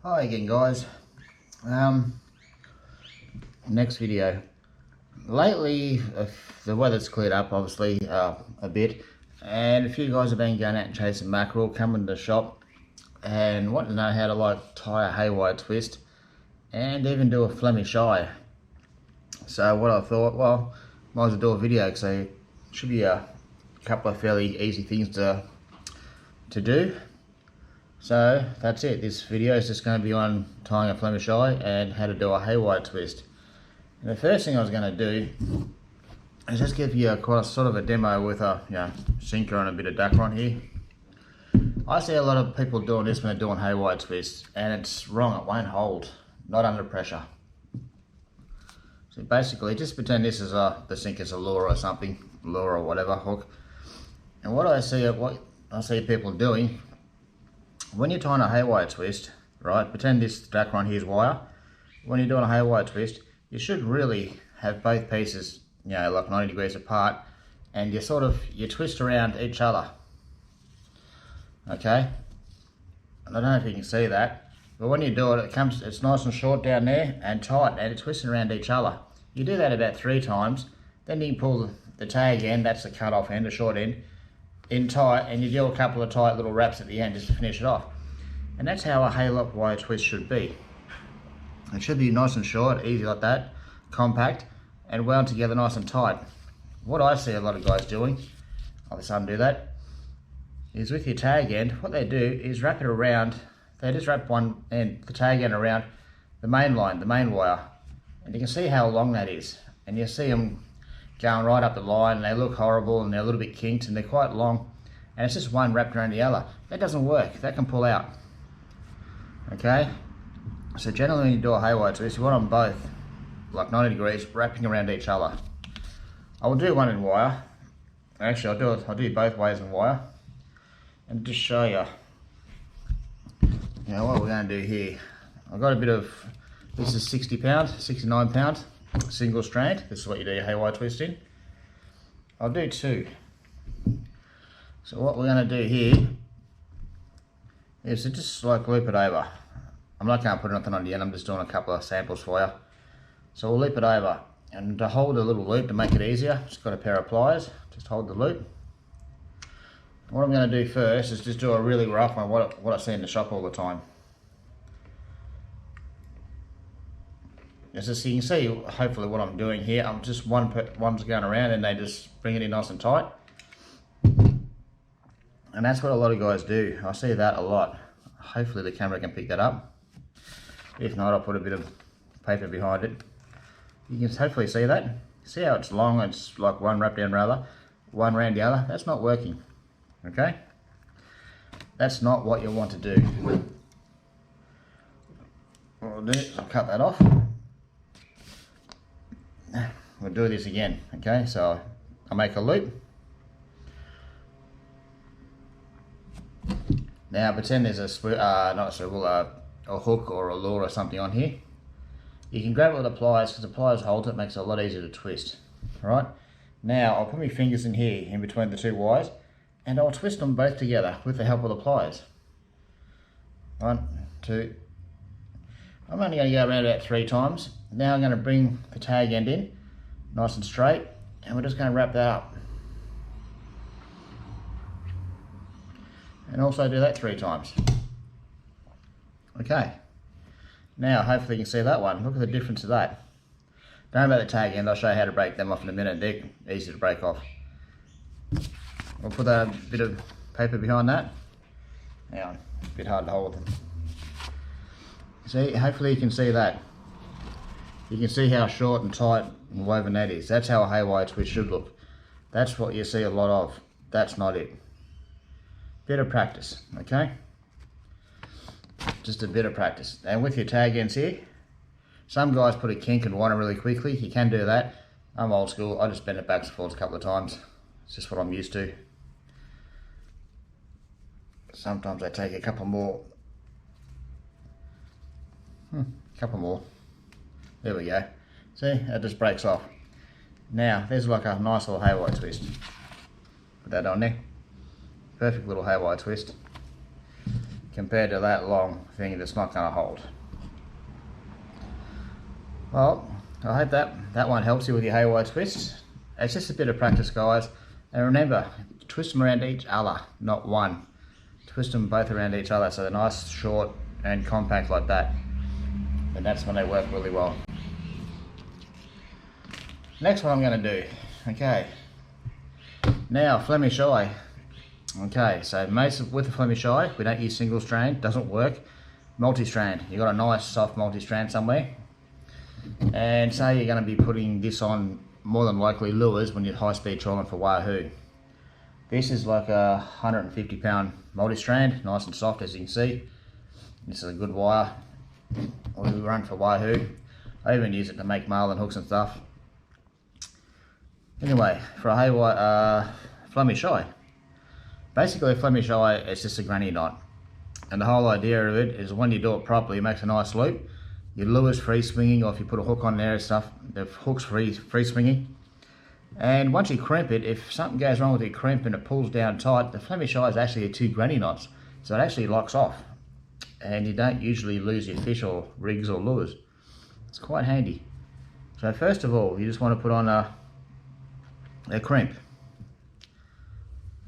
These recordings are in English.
Hi again, guys. Next video. Lately, the weather's cleared up, obviously, a bit, and a few guys have been going out and chasing mackerel, coming to the shop, and wanting to know how to tie a haywire twist, and even do a Flemish eye. So what I thought, well, might as well do a video, because it should be a couple of fairly easy things to do. So that's it. This video is just going to be on tying a Flemish eye and how to do a haywire twist. And the first thing I was going to do is just give you quite a sort of a demo with a sinker and a bit of Dacron here. I see a lot of people doing this when they're doing haywire twists, and it's wrong. It won't hold, not under pressure. So basically, just pretend this is the sinker's a lure or something, lure or whatever, hook. And what I see people doing, when you're tying a haywire twist, right, pretend this Dacron here's wire. When you're doing a haywire twist, you should really have both pieces, like 90 degrees apart, and you twist around each other. Okay? And I don't know if you can see that, but when you do it, it's nice and short down there and tight, and it's twisting around each other. You do that about 3 times, then you can pull the tag end, that's the cut off end, the short end, in tight, and you do a couple of tight little wraps at the end just to finish it off. And that's how a haywire twist should be. It should be nice and short, easy like that, compact, and wound together nice and tight. What I see a lot of guys doing, I'll just undo that, is with your tag end, what they do is wrap it around, they just wrap one end, the tag end around the main line, the main wire, and you can see how long that is. And you see them going right up the line, and they look horrible, and they're a little bit kinked, and they're quite long, and it's just one wrapped around the other. That doesn't work, that can pull out. Okay, so generally when you do a haywire twist, you want them both like 90 degrees, wrapping around each other. I will do one in wire. Actually, I'll do both ways in wire, and just show you, what we're going to do here. I've got a bit of, this is 60 pound, 69 pound, single strand. This is what you do your haywire twist in. I'll do 2. So what we're going to do here is to just loop it over. I'm not going to put anything on the end, I'm just doing a couple of samples for you. So we'll loop it over, and to hold a little loop to make it easier, just got a pair of pliers, just hold the loop. What I'm going to do first is just do a really rough one, what I see in the shop all the time. Just so you can see hopefully what I'm doing here, I'm just one's going around and they just bring it in nice and tight. And that's what a lot of guys do. I see that a lot. Hopefully the camera can pick that up. If not, I'll put a bit of paper behind it. You can hopefully see that. See how it's long, it's like one wrap down rather, one round the other. That's not working, okay? That's not what you want to do. What I'll do is I'll cut that off. We'll do this again, okay? So I'll make a loop. Now pretend there's a hook or a lure or something on here. You can grab it with the pliers, because the pliers hold it, makes it a lot easier to twist. Alright, now I'll put my fingers in here, in between the 2 wires, and I'll twist them both together with the help of the pliers. 1, 2. I'm only going to go around about 3 times. Now I'm going to bring the tag end in, nice and straight, and we're just going to wrap that up. And also do that 3 times. Okay. Now hopefully you can see that one. Look at the difference of that. Don't worry about the tag end, I'll show you how to break them off in a minute. They're easy to break off. We'll put a bit of paper behind that. Now, a bit hard to hold them. See, hopefully you can see that. You can see how short and tight and woven that is. That's how a haywire twist should look. That's what you see a lot of. That's not it. Bit of practice, okay? Just a bit of practice. And with your tag ends here, some guys put a kink and wind it really quickly. You can do that. I'm old school. I just bend it backwards and forwards a couple of times. It's just what I'm used to. Sometimes I take a couple more. Couple more. There we go. See, that just breaks off. Now, there's like a nice little haywire twist. Put that on there. Perfect little haywire twist. compared to that long thing that's not going to hold. Well, I hope that one helps you with your haywire twists. It's just a bit of practice, guys. And remember, twist them around each other, not one. Twist them both around each other so they're nice, short and compact like that. And that's when they work really well. Next one I'm going to do, okay. Now, Flemish eye. Okay, so with the Flemish eye, we don't use single strand, doesn't work. Multi-strand, you've got a nice soft multi-strand somewhere. And say you're going to be putting this on more than likely lures when you're high-speed trawling for wahoo. This is like a 150-pound multi-strand, nice and soft as you can see. This is a good wire. We run for wahoo. I even use it to make marlin hooks and stuff. Anyway, for a haywire Flemish eye. Basically, a Flemish eye is just a granny knot. And the whole idea of it is when you do it properly, it makes a nice loop. Your lure's free swinging, or if you put a hook on there and stuff, the hook's free swinging. And once you crimp it, if something goes wrong with your crimp and it pulls down tight, the Flemish eye is actually two granny knots. So it actually locks off. And you don't usually lose your fish or rigs or lures. It's quite handy. So first of all, you just want to put on a crimp.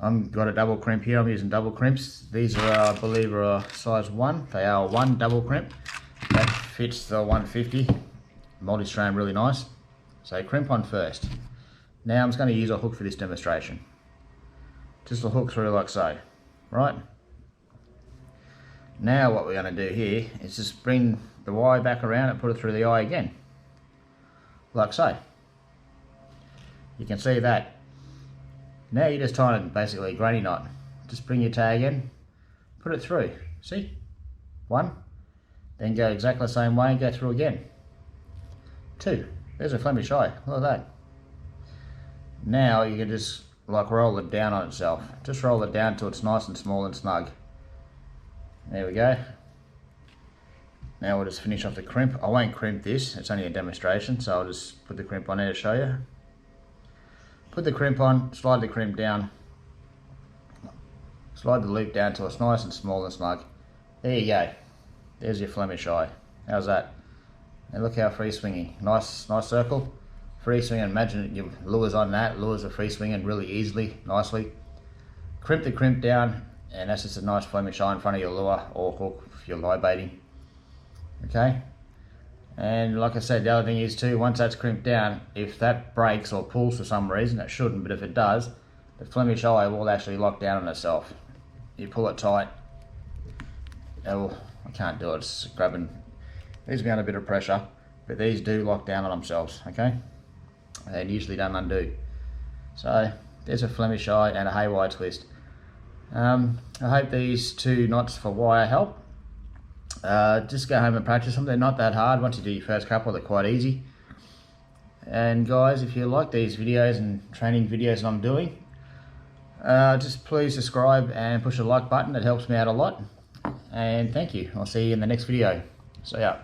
I've got a double crimp here. I'm using double crimps. These are, I believe, are size 1. They are 1 double crimp. That fits the 150. Multi-strand, really nice. So crimp on first. Now I'm just going to use a hook for this demonstration. Just a hook through like so. Right? Now what we're going to do here is just bring the wire back around and put it through the eye again. Like so. You can see that. Now you're just tying it basically a granny knot. Just bring your tag in, put it through. See? 1. Then go exactly the same way and go through again. 2. There's a Flemish eye. Look at that. Now you can just like roll it down on itself. Just roll it down till it's nice and small and snug. There we go. Now we'll just finish off the crimp. I won't crimp this, it's only a demonstration, so I'll just put the crimp on there to show you. Put the crimp on, slide the crimp down, slide the loop down till it's nice and small and snug. There you go. There's your Flemish eye. How's that? And look how free swinging. Nice circle. Free swinging. Imagine your lures on that. Lures are free swinging really easily, nicely. Crimp the crimp down, and that's just a nice Flemish eye in front of your lure or hook if you're live baiting. Okay. And like I said, the other thing is too, once that's crimped down, if that breaks or pulls for some reason, it shouldn't, but if it does, the Flemish eye will actually lock down on itself. You pull it tight, I can't do it, it's grabbing, these are under a bit of pressure, but these do lock down on themselves, okay? And usually don't undo. So, there's a Flemish eye and a haywire twist. I hope these 2 knots for wire help. Just go home and practice them. They're not that hard. Once you do your first couple, they're quite easy. And guys, if you like these videos and training videos that I'm doing, just please subscribe and push the like button. It helps me out a lot. And thank you. I'll see you in the next video. See ya.